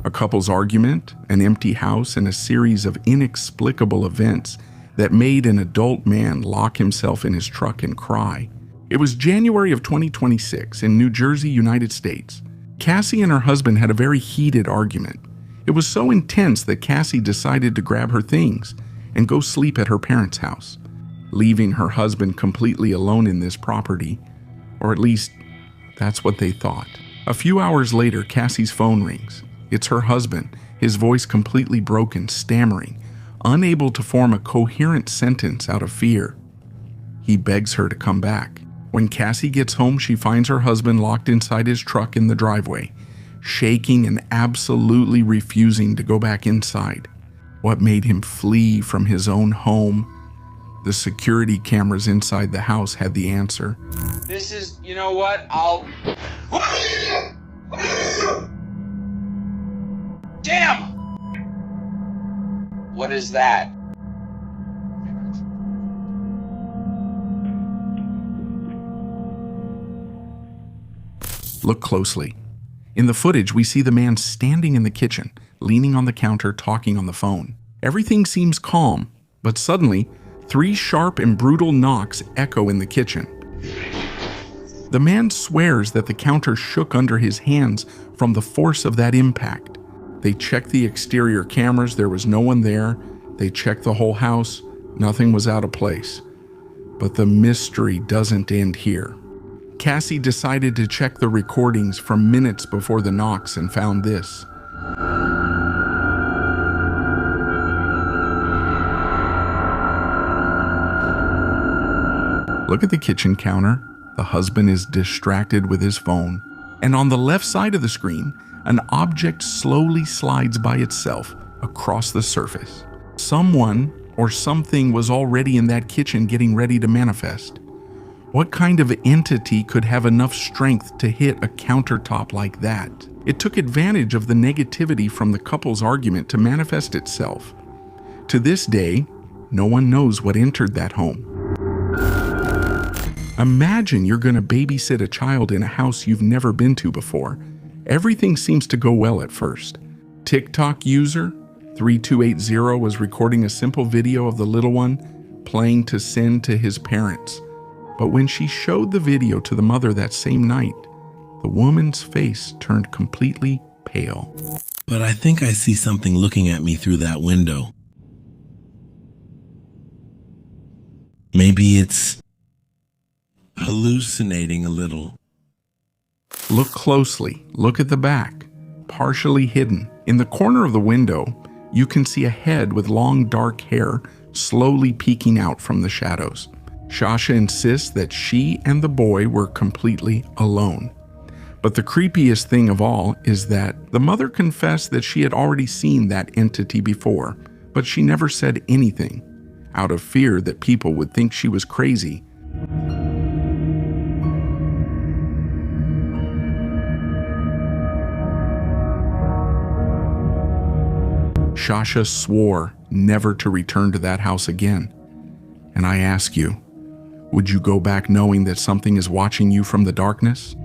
A couple's argument, an empty house, and a series of inexplicable events that made an adult man lock himself in his truck and cry. It was January of 2026 in New Jersey, United States. Cassie and her husband had a very heated argument. It was so intense that Cassie decided to grab her things and go sleep at her parents' house, leaving her husband completely alone in this property, or at least that's what they thought. A few hours later, Cassie's phone rings. It's her husband, his voice completely broken, stammering, unable to form a coherent sentence out of fear. He begs her to come back. When Cassie gets home, she finds her husband locked inside his truck in the driveway, shaking and absolutely refusing to go back inside. What made him flee from his own home? The security cameras inside the house had the answer. This is, you know what, Damn! What is that? Look closely. In the footage, we see the man standing in the kitchen, leaning on the counter, talking on the phone. Everything seems calm, but suddenly, 3 sharp and brutal knocks echo in the kitchen. The man swears that the counter shook under his hands from the force of that impact. They checked the exterior cameras, there was no one there. They checked the whole house, nothing was out of place. But the mystery doesn't end here. Cassie decided to check the recordings from minutes before the knocks and found this. Look at the kitchen counter. The husband is distracted with his phone. And on the left side of the screen, an object slowly slides by itself across the surface. Someone or something was already in that kitchen getting ready to manifest. What kind of entity could have enough strength to hit a countertop like that? It took advantage of the negativity from the couple's argument to manifest itself. To this day, no one knows what entered that home. Imagine you're going to babysit a child in a house you've never been to before. Everything seems to go well at first. TikTok user 3280 was recording a simple video of the little one playing to send to his parents. But when she showed the video to the mother that same night, the woman's face turned completely pale. But I think I see something looking at me through that window. Maybe it's hallucinating a little. Look closely. Look at the back. Partially hidden. In the corner of the window, you can see a head with long dark hair slowly peeking out from the shadows. Shasha insists that she and the boy were completely alone. But the creepiest thing of all is that the mother confessed that she had already seen that entity before, but she never said anything, out of fear that people would think she was crazy. Shasha swore never to return to that house again. And I ask you, would you go back knowing that something is watching you from the darkness?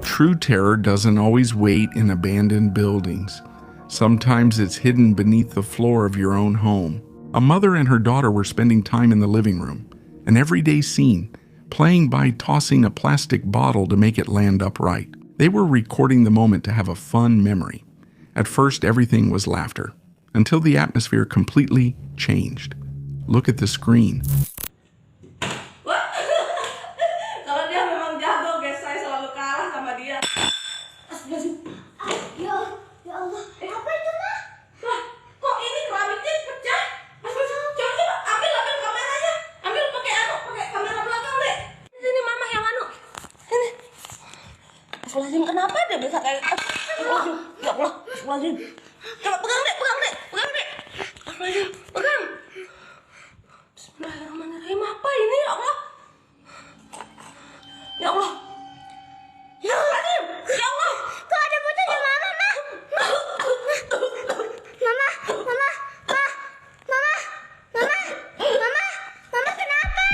True terror doesn't always wait in abandoned buildings. Sometimes it's hidden beneath the floor of your own home. A mother and her daughter were spending time in the living room, an everyday scene, playing by tossing a plastic bottle to make it land upright. They were recording the moment to have a fun memory. At first, everything was laughter, until the atmosphere completely changed. Look at the screen. Kalau dia memang jago, guys, saya selalu kalah sama dia. Ya Allah, apa itu, Ma? Kok ini keramiknya pecah? Coba ambil kameranya. Ambil pakai kamera belakang, Dek. Sini Mama yang Ini. Astagfirullahaladzim, kenapa dia bisa kayak ya Allah, astagfirullahaladzim. Coba pegang, Dek. Astagfirullahaladzim, pegang. Bismillahirrahmanirrahim. Apa ini, ya Allah? Ya Allah. Ya Allah. Ya Allah. Kok ada fotonya Mama, Ma? Mama kenapa?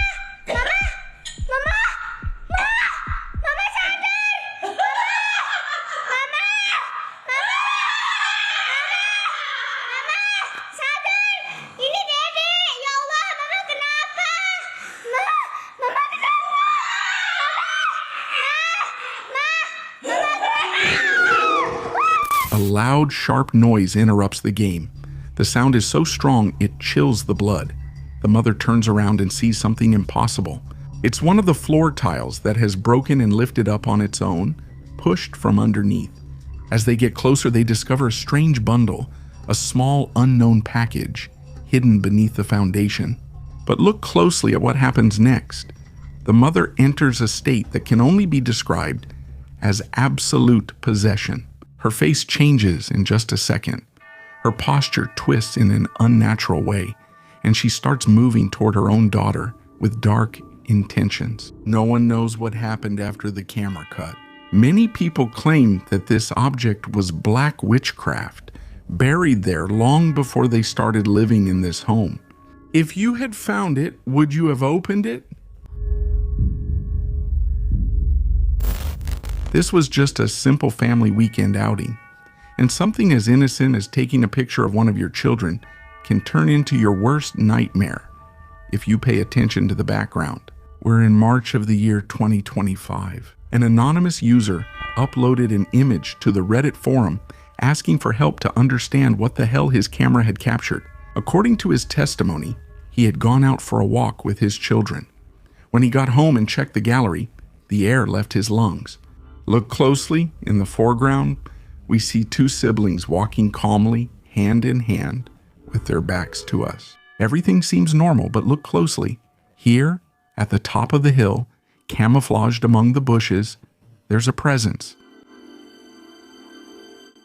a loud, sharp noise interrupts the game. The sound is so strong it chills the blood. The mother turns around and sees something impossible. It's one of the floor tiles that has broken and lifted up on its own, pushed from underneath. As they get closer, they discover a strange bundle, a small unknown package, hidden beneath the foundation. But look closely at what happens next. The mother enters a state that can only be described as absolute possession. Her face changes in just a second. Her posture twists in an unnatural way, and she starts moving toward her own daughter with dark intentions. No one knows what happened after the camera cut. Many people claim that this object was black witchcraft, buried there long before they started living in this home. If you had found it, would you have opened it? This was just a simple family weekend outing, and something as innocent as taking a picture of one of your children can turn into your worst nightmare if you pay attention to the background. We're in March of the year 2025. An anonymous user uploaded an image to the Reddit forum asking for help to understand what the hell his camera had captured. According to his testimony, he had gone out for a walk with his children. When he got home and checked the gallery, the air left his lungs. Look closely in the foreground, we see two siblings walking calmly, hand in hand, with their backs to us. Everything seems normal, but look closely. Here, at the top of the hill, camouflaged among the bushes, there's a presence.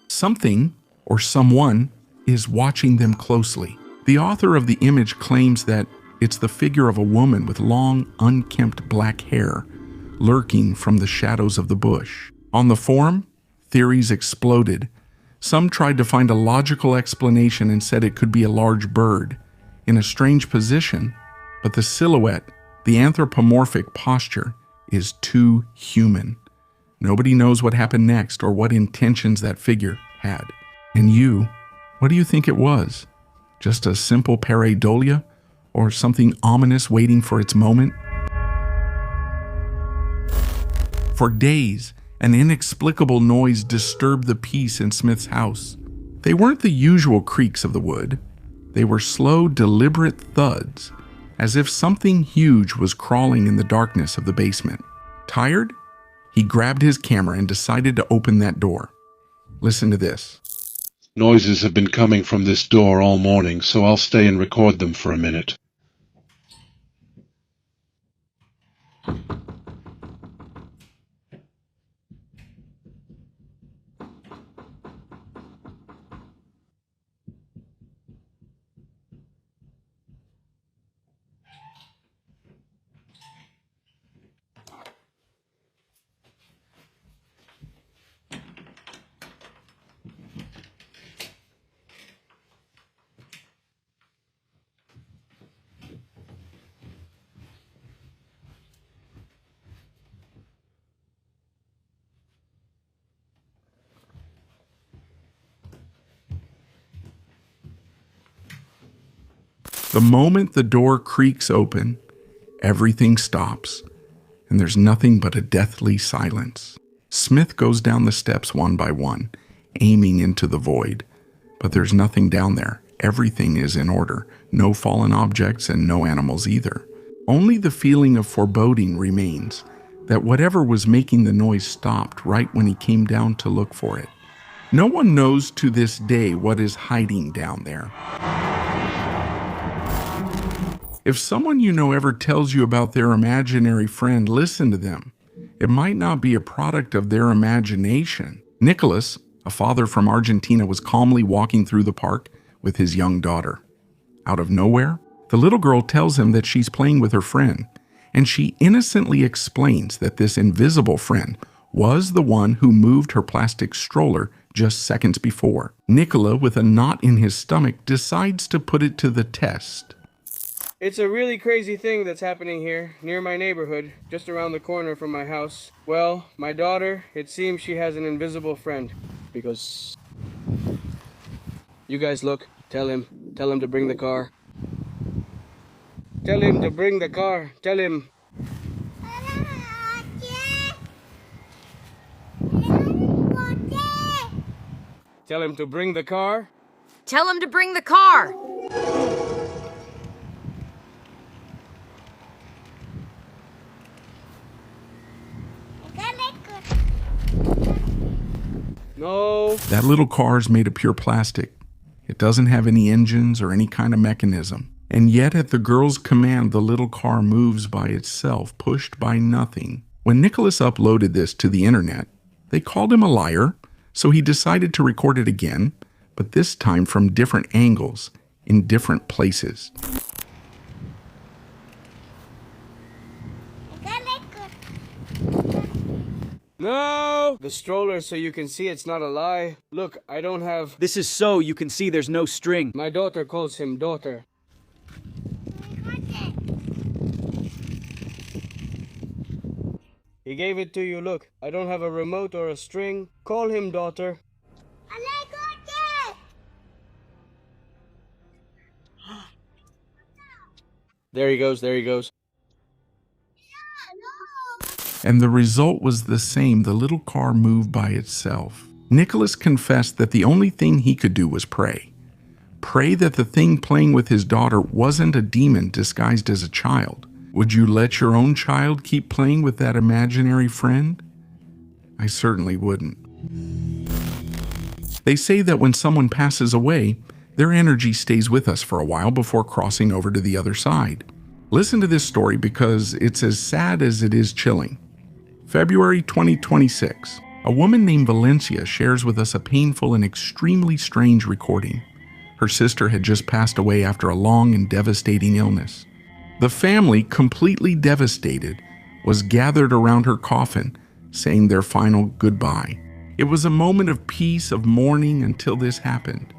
Something, or someone, is watching them closely. The author of the image claims that it's the figure of a woman with long, unkempt black hair, lurking from the shadows of the bush. On the forum, theories exploded. Some tried to find a logical explanation and said it could be a large bird in a strange position, but the silhouette, the anthropomorphic posture, is too human. Nobody knows what happened next or what intentions that figure had. And you, what do you think it was? Just a simple pareidolia or something ominous waiting for its moment? For days, an inexplicable noise disturbed the peace in Smith's house. They weren't the usual creaks of the wood. They were slow, deliberate thuds, as if something huge was crawling in the darkness of the basement. Tired? He grabbed his camera and decided to open that door. Listen to this. Noises have been coming from this door all morning, so I'll stay and record them for a minute. The moment the door creaks open, everything stops, and there's nothing but a deathly silence. Smith goes down the steps one by one, aiming into the void, but there's nothing down there. Everything is in order, no fallen objects and no animals either. Only the feeling of foreboding remains, that whatever was making the noise stopped right when he came down to look for it. No one knows to this day what is hiding down there. If someone you know ever tells you about their imaginary friend, listen to them. It might not be a product of their imagination. Nicholas, a father from Argentina, was calmly walking through the park with his young daughter. Out of nowhere, the little girl tells him that she's playing with her friend, and she innocently explains that this invisible friend was the one who moved her plastic stroller just seconds before. Nicola, with a knot in his stomach, decides to put it to the test. It's a really crazy thing that's happening here, near my neighborhood, just around the corner from my house. Well, my daughter, it seems she has an invisible friend, because... You guys look, tell him to bring the car. Tell him to bring the car, tell him. Tell him to bring the car. Tell him to bring the car. No. That little car is made of pure plastic. It doesn't have any engines or any kind of mechanism. And yet, at the girl's command, the little car moves by itself, pushed by nothing. When Nicholas uploaded this to the internet, they called him a liar, so he decided to record it again, but this time from different angles, in different places. No! The stroller so you can see it's not a lie. Look, I don't have... This is so you can see there's no string. My daughter calls him daughter. He gave it to you, look. I don't have a remote or a string. Call him daughter. There he goes, there he goes. And the result was the same. The little car moved by itself. Nicholas confessed that the only thing he could do was pray. Pray that the thing playing with his daughter wasn't a demon disguised as a child. Would you let your own child keep playing with that imaginary friend? I certainly wouldn't. They say that when someone passes away, their energy stays with us for a while before crossing over to the other side. Listen to this story because it's as sad as it is chilling. February 2026. A woman named Valencia shares with us a painful and extremely strange recording. Her sister had just passed away after a long and devastating illness. The family, completely devastated, was gathered around her coffin, saying their final goodbye. It was a moment of peace, of mourning until this happened.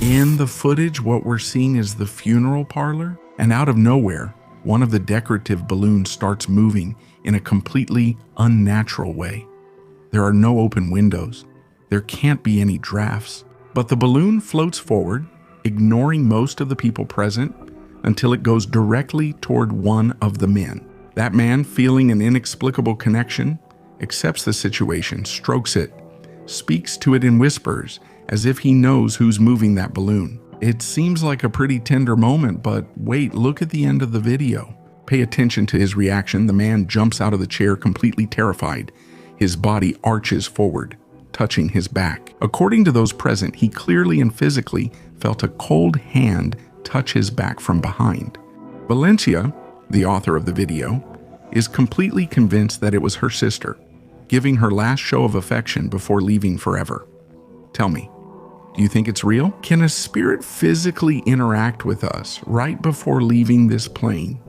In the footage, what we're seeing is the funeral parlor, and out of nowhere, one of the decorative balloons starts moving in a completely unnatural way. There are no open windows. There can't be any drafts, but the balloon floats forward, ignoring most of the people present, until it goes directly toward one of the men. That man, feeling an inexplicable connection, accepts the situation, strokes it, speaks to it in whispers, as if he knows who's moving that balloon. It seems like a pretty tender moment, but wait, look at the end of the video. Pay attention to his reaction. The man jumps out of the chair completely terrified. His body arches forward, touching his back. According to those present, he clearly and physically felt a cold hand touch his back from behind. Valencia, the author of the video, is completely convinced that it was her sister, giving her last show of affection before leaving forever. Tell me, do you think it's real? Can a spirit physically interact with us right before leaving this plane?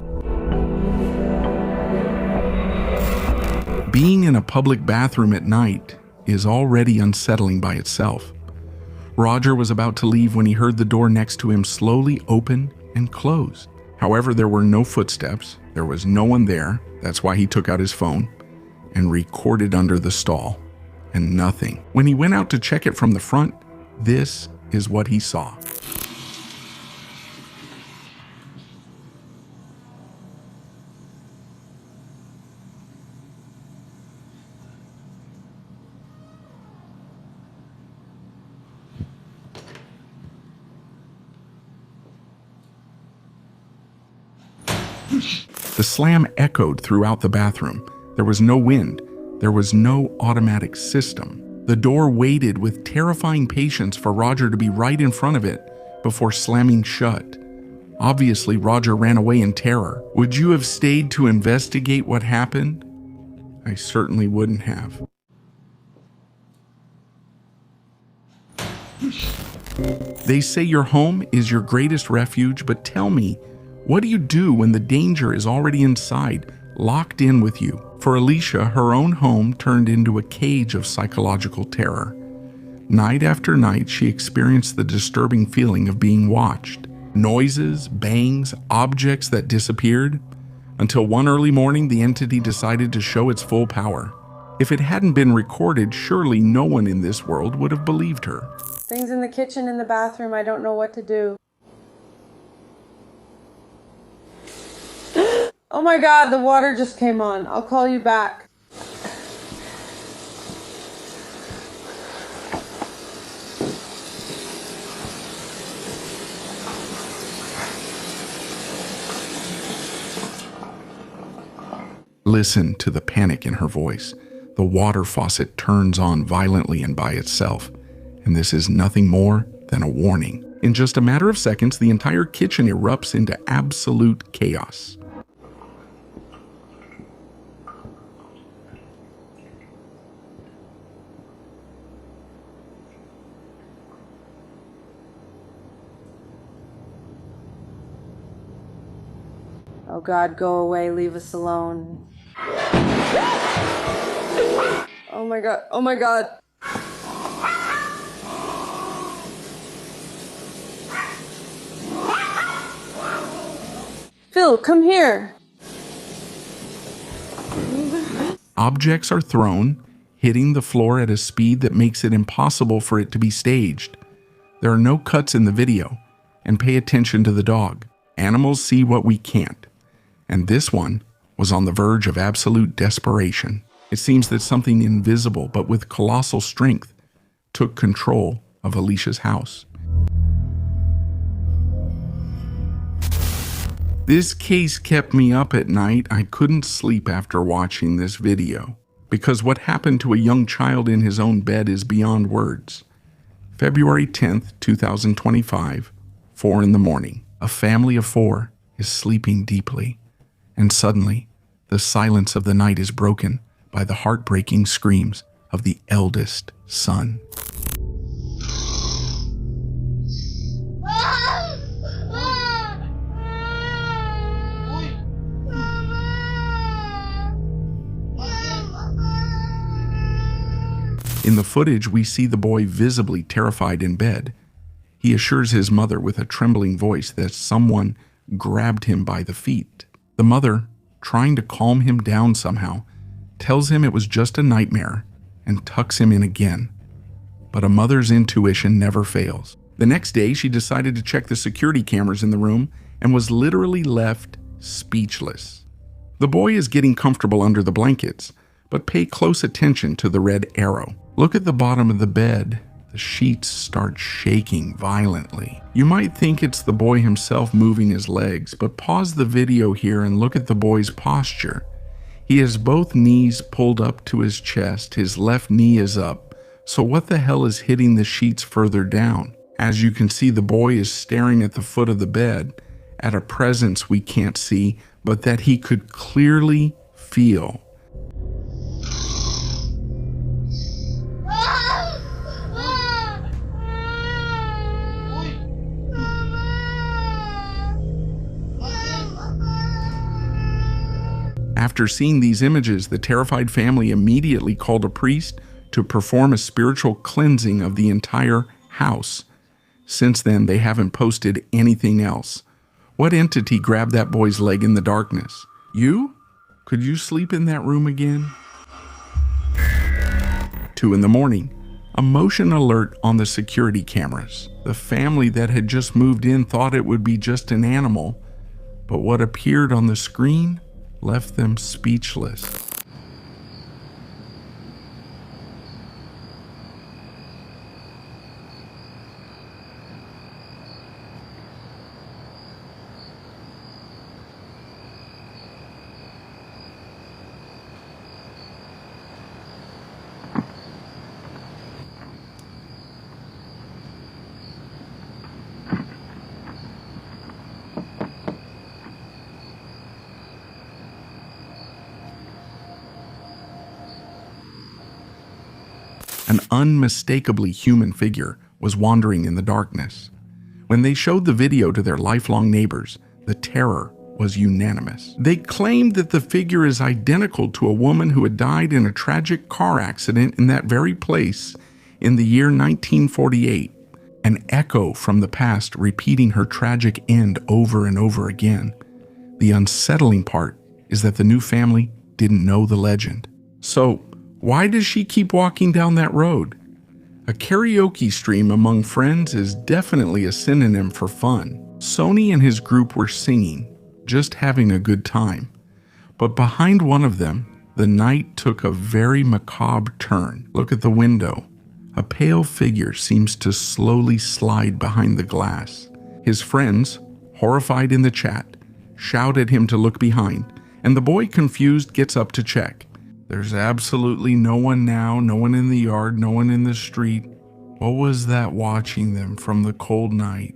Being in a public bathroom at night is already unsettling by itself. Roger was about to leave when he heard the door next to him slowly open and close. However, there were no footsteps. There was no one there. That's why he took out his phone and recorded under the stall. And nothing. When he went out to check it from the front, this is what he saw. The slam echoed throughout the bathroom. There was no wind. There was no automatic system. The door waited with terrifying patience for Roger to be right in front of it before slamming shut. Obviously, Roger ran away in terror. Would you have stayed to investigate what happened? I certainly wouldn't have. They say your home is your greatest refuge, but tell me, what do you do when the danger is already inside, locked in with you? For Alicia, her own home turned into a cage of psychological terror. Night after night, she experienced the disturbing feeling of being watched. Noises, bangs, objects that disappeared, until one early morning the entity decided to show its full power. If it hadn't been recorded, surely no one in this world would have believed her. Things in the kitchen and the bathroom, I don't know what to do. Oh my God, the water just came on. I'll call you back. Listen to the panic in her voice. The water faucet turns on violently and by itself, and this is nothing more than a warning. In just a matter of seconds, the entire kitchen erupts into absolute chaos. Oh God, go away, leave us alone. Oh my God, oh my God. Phil, come here. Objects are thrown, hitting the floor at a speed that makes it impossible for it to be staged. There are no cuts in the video, and pay attention to the dog. Animals see what we can't. And this one was on the verge of absolute desperation. It seems that something invisible but with colossal strength took control of Alicia's house. This case kept me up at night. I couldn't sleep after watching this video, because what happened to a young child in his own bed is beyond words. February 10th, 2025, 4 in the morning. A family of 4 is sleeping deeply. And suddenly, the silence of the night is broken by the heartbreaking screams of the eldest son. In the footage, we see the boy visibly terrified in bed. He assures his mother with a trembling voice that someone grabbed him by the feet. The mother, trying to calm him down somehow, tells him it was just a nightmare and tucks him in again. But a mother's intuition never fails. The next day, she decided to check the security cameras in the room and was literally left speechless. The boy is getting comfortable under the blankets, but pay close attention to the red arrow. Look at the bottom of the bed. The sheets start shaking violently. You might think it's the boy himself moving his legs, but pause the video here and look at the boy's posture. He has both knees pulled up to his chest, his left knee is up. So what the hell is hitting the sheets further down? As you can see, the boy is staring at the foot of the bed, at a presence we can't see, but that he could clearly feel. After seeing these images, the terrified family immediately called a priest to perform a spiritual cleansing of the entire house. Since then, they haven't posted anything else. What entity grabbed that boy's leg in the darkness? You? Could you sleep in that room again? 2 in the morning. A motion alert on the security cameras. The family that had just moved in thought it would be just an animal, but what appeared on the screen left them speechless. An unmistakably human figure was wandering in the darkness. When they showed the video to their lifelong neighbors, the terror was unanimous. They claimed that the figure is identical to a woman who had died in a tragic car accident in that very place in the year 1948, an echo from the past repeating her tragic end over and over again. The unsettling part is that the new family didn't know the legend. So, why does she keep walking down that road? A karaoke stream among friends is definitely a synonym for fun. Sony and his group were singing, just having a good time. But behind one of them, the night took a very macabre turn. Look at the window. A pale figure seems to slowly slide behind the glass. His friends, horrified in the chat, shout at him to look behind, and the boy, confused, gets up to check. There's absolutely no one now, no one in the yard, no one in the street. What was that watching them from the cold night?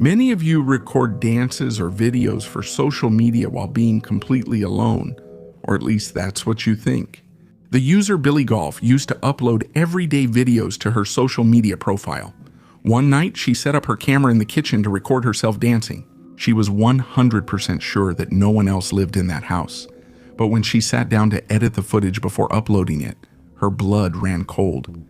Many of you record dances or videos for social media while being completely alone, or at least that's what you think. The user Billy Golf used to upload everyday videos to her social media profile. One night, she set up her camera in the kitchen to record herself dancing. She was 100% sure that no one else lived in that house. But when she sat down to edit the footage before uploading it, her blood ran cold.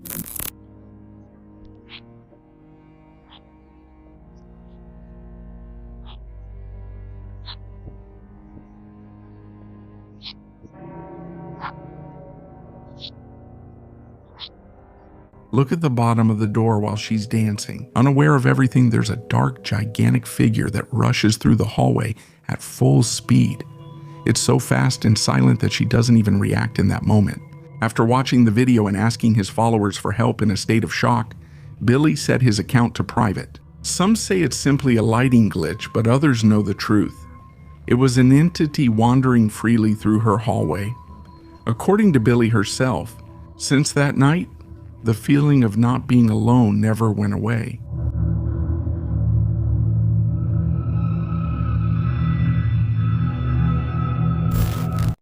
Look at the bottom of the door while she's dancing. Unaware of everything, there's a dark, gigantic figure that rushes through the hallway at full speed. It's so fast and silent that she doesn't even react in that moment. After watching the video and asking his followers for help in a state of shock, Billy set his account to private. Some say it's simply a lighting glitch, but others know the truth. It was an entity wandering freely through her hallway. According to Billy herself, since that night, the feeling of not being alone never went away.